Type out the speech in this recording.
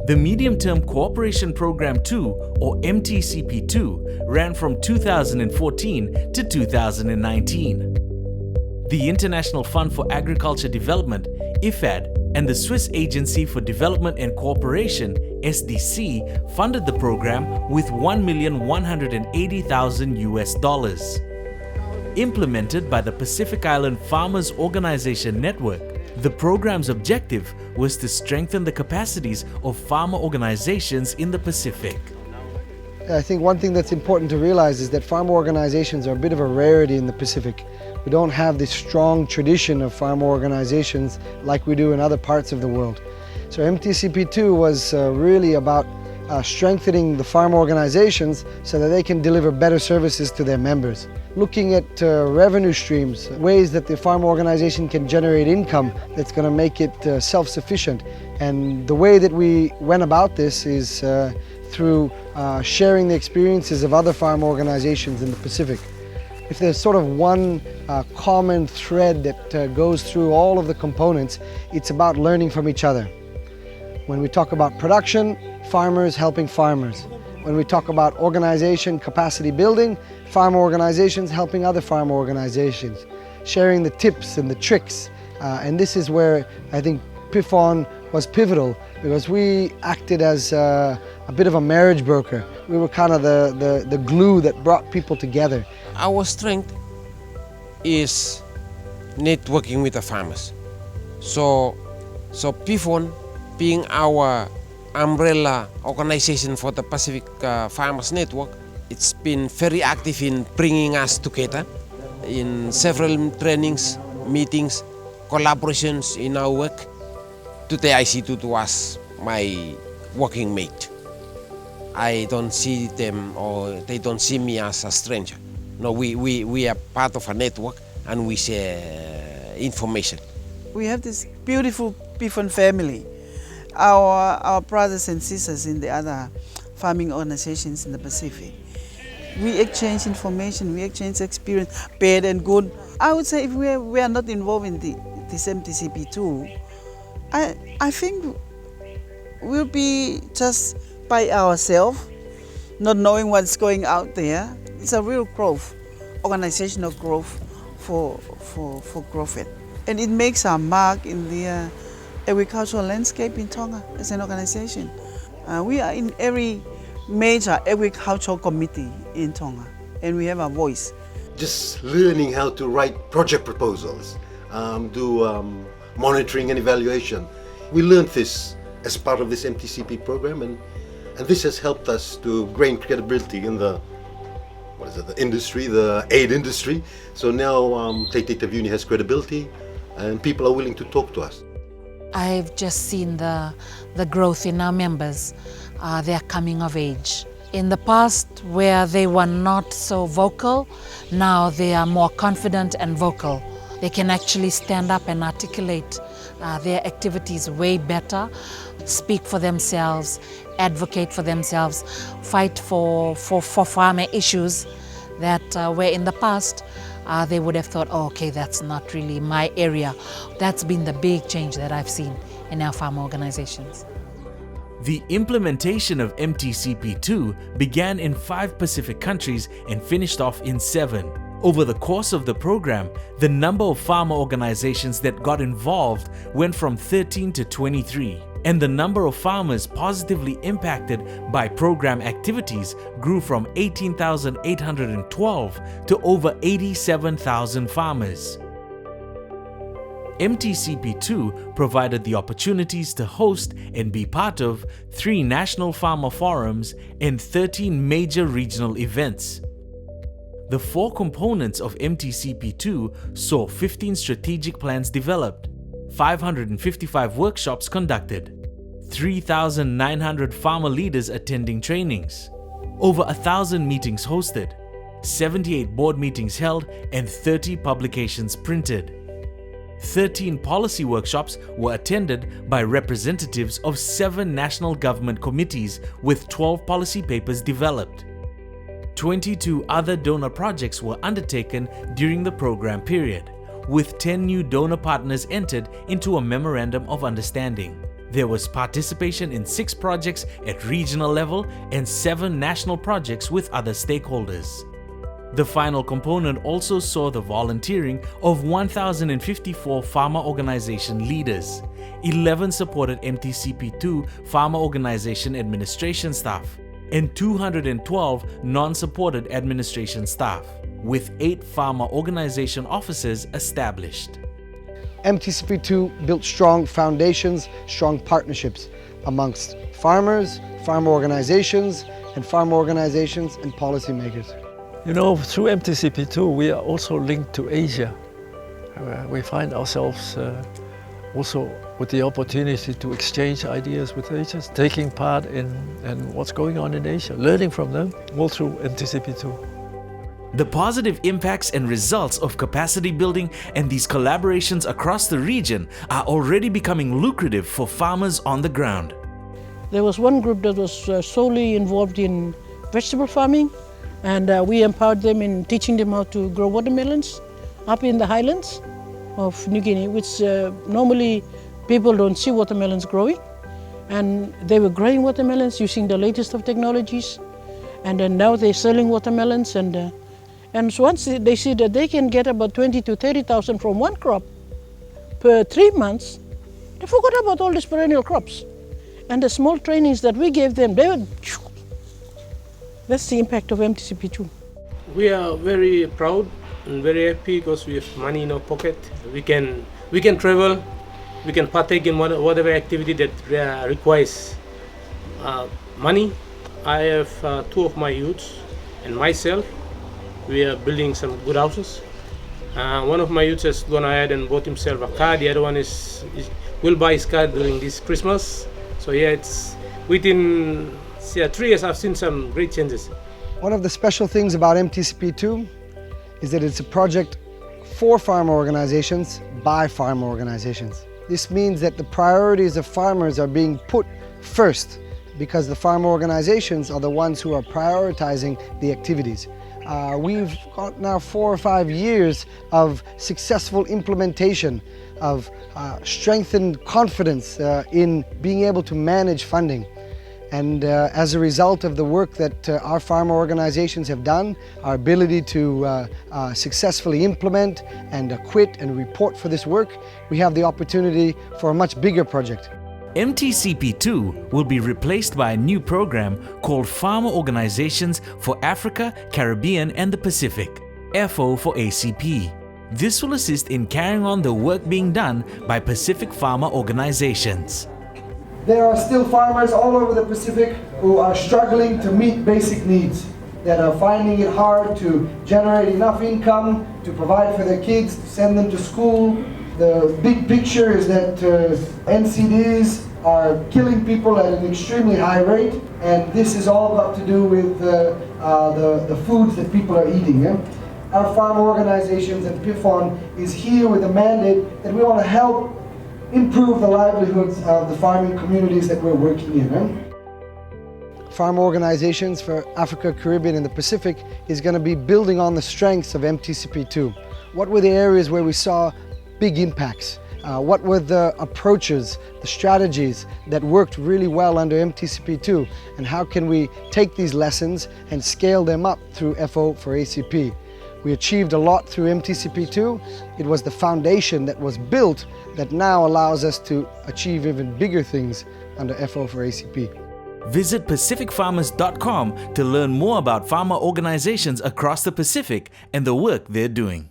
The Medium-Term Cooperation Program 2, or MTCP2, ran from 2014 to 2019. The International Fund for Agriculture Development, IFAD, and the Swiss Agency for Development and Cooperation, SDC, funded the program with $1,180,000. Implemented by the Pacific Island Farmers Organization Network, the program's objective was to strengthen the capacities of farmer organizations in the Pacific. I think one thing that's important to realize is that farmer organizations are a bit of a rarity in the Pacific. We don't have this strong tradition of farmer organizations like we do in other parts of the world. So MTCP2 was really about strengthening the farmer organizations so that they can deliver better services to their members. Looking at revenue streams, ways that the farmer organization can generate income that's going to make it self-sufficient. And the way that we went about this is through sharing the experiences of other farmer organizations in the Pacific. If there's sort of one common thread that goes through all of the components, it's about learning from each other. When we talk about production, farmers helping farmers. When we talk about organization, capacity building, farmer organizations helping other farmer organizations, sharing the tips and the tricks. And this is where I think PIFON was pivotal, because we acted as a bit of a marriage broker. We were kind of the glue that brought people together. Our strength is networking with the farmers. So PIFON, being our umbrella organization for the Pacific Farmers Network, it's been very active in bringing us together in several trainings, meetings, collaborations in our work. Today I see Tutu as my working mate. I don't see them, or they don't see me as a stranger. No, we are part of a network and we share information. We have this beautiful PIFON family. Our brothers and sisters in the other farming organizations in the Pacific. We exchange information, we exchange experience, bad and good. I would say if we are not involved in this MTCP2, I think we'll be just by ourselves, not knowing what's going out there. It's a real growth, organizational growth for growth. And it makes our mark in the agricultural landscape in Tonga as an organization. We are in every major agricultural committee in Tonga, and we have a voice. Just learning how to write project proposals, do monitoring and evaluation. We learned this as part of this MTCP program, and this has helped us to gain credibility in the industry, the aid industry. So now Tate Tavuni has credibility, and people are willing to talk to us. I've just seen the growth in our members, their coming of age. In the past, where they were not so vocal, now they are more confident and vocal. They can actually stand up and articulate their activities way better, speak for themselves, advocate for themselves, fight for farmer issues that where in the past they would have thought, oh, okay, that's not really my area. That's been the big change that I've seen in our farm organizations. The implementation of MTCP2 began in 5 Pacific countries and finished off in 7. Over the course of the program, the number of farmer organizations that got involved went from 13 to 23, and the number of farmers positively impacted by program activities grew from 18,812 to over 87,000 farmers. MTCP2 provided the opportunities to host and be part of 3 national farmer forums and 13 major regional events. The 4 components of MTCP2 saw 15 strategic plans developed, 555 workshops conducted, 3,900 farmer leaders attending trainings, over 1,000 meetings hosted, 78 board meetings held, and 30 publications printed. 13 policy workshops were attended by representatives of 7 national government committees with 12 policy papers developed. 22 other donor projects were undertaken during the program period, with 10 new donor partners entered into a memorandum of understanding. There was participation in 6 projects at regional level and 7 national projects with other stakeholders. The final component also saw the volunteering of 1,054 farmer organization leaders. 11 supported MTCP2 farmer organization administration staff and 212 non-supported administration staff, with 8 farmer organization offices established. MTCP2 built strong foundations, strong partnerships amongst farmers, farmer organizations and policymakers. You know, through MTCP2 we are also linked to Asia. We find ourselves also with the opportunity to exchange ideas with Asia, taking part in what's going on in Asia, learning from them, all through MTCP2. The positive impacts and results of capacity building and these collaborations across the region are already becoming lucrative for farmers on the ground. There was one group that was solely involved in vegetable farming, and we empowered them in teaching them how to grow watermelons up in the highlands of New Guinea, which normally people don't see watermelons growing. And they were growing watermelons using the latest of technologies, and then now they're selling watermelons, and so once they see that they can get about 20 to 30,000 from one crop per 3 months, they forgot about all these perennial crops. And the small trainings that we gave them, that's the impact of MTCP2. We are very proud and very happy because we have money in our pocket. We can travel, we can partake in whatever activity that requires money. I have 2 of my youths and myself. We are building some good houses. One of my youths has gone ahead and bought himself a car. The other one will buy his car during this Christmas. So yeah, it's within 3 years I've seen some great changes. One of the special things about MTCP2 is that it's a project for farmer organizations by farmer organizations. This means that the priorities of farmers are being put first because the farmer organizations are the ones who are prioritizing the activities. We've got now 4 or 5 years of successful implementation, of strengthened confidence in being able to manage funding. And as a result of the work that our farmer organizations have done, our ability to successfully implement and acquit and report for this work, we have the opportunity for a much bigger project. MTCP2 will be replaced by a new program called Farmer Organizations for Africa, Caribbean and the Pacific, FO for ACP. This will assist in carrying on the work being done by Pacific farmer organizations. There are still farmers all over the Pacific who are struggling to meet basic needs, that are finding it hard to generate enough income to provide for their kids, to send them to school. The big picture is that NCDs are killing people at an extremely high rate, and this is all got to do with the foods that people are eating. Our farm organizations and PIFON is here with a mandate that we want to help improve the livelihoods of the farming communities that we're working in. Farm organizations for Africa, Caribbean and the Pacific is going to be building on the strengths of MTCP2. What were the areas where we saw big impacts? What were the approaches, the strategies that worked really well under MTCP2, and how can we take these lessons and scale them up through FO for ACP? We achieved a lot through MTCP2. It was the foundation that was built that now allows us to achieve even bigger things under FO for ACP. Visit pacificfarmers.com to learn more about farmer organizations across the Pacific and the work they're doing.